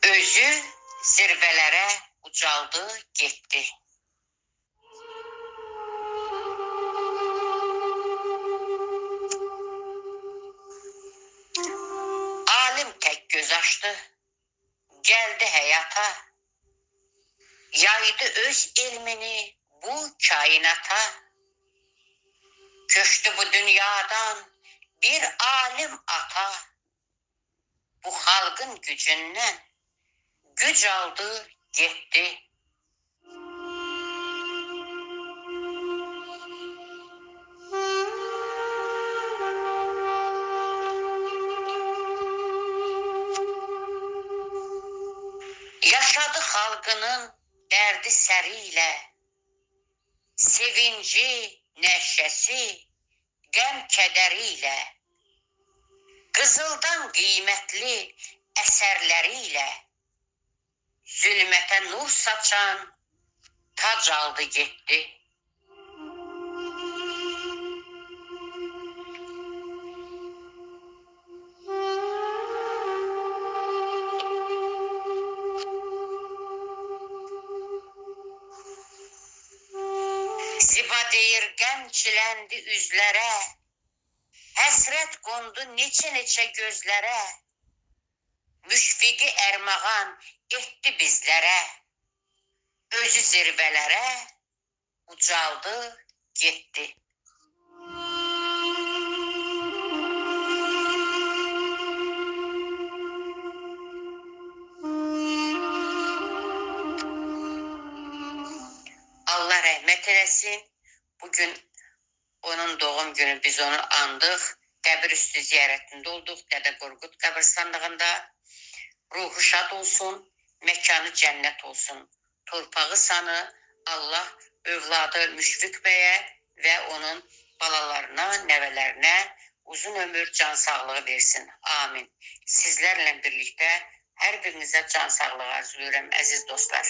Özü zirvələrə ucaldı, getdi. Alim tək göz açdı, gəldi həyata, yaydı öz elmini bu kainata. Köçdü bu dünyadan bir alim ata, bu xalqın gücündən güc aldı, getdi. Yaşadı xalqının dərdi səriyle, sevinci, nəşəsi, qəm kədəriyle, qızıldan qiymətli əsərləriyle, zülmətə nur saçan tac aldı, getdi. Ziba deyir qəm çiləndi üzlərə, həsrət qondu neçə gözlərə, müşfiqi ərmağan etdi bizlərə, özü zirvələrə ucaldı, getdi. Allah rəhmət eləsin. Bugün onun doğum günü, biz onu andıq. Qəbir üstü ziyarətində olduq. Dədə Qorqud qəbirstanlığında. Ruhu şad olsun, məkanı cənnət olsun. Torpağı sanı Allah övladı Müşfiq bəyə və onun balalarına, nəvələrinə uzun ömür, can sağlığı versin. Amin. Sizlərlə birlikdə hər birinizə can sağlığı arzulayıram, əziz dostlar.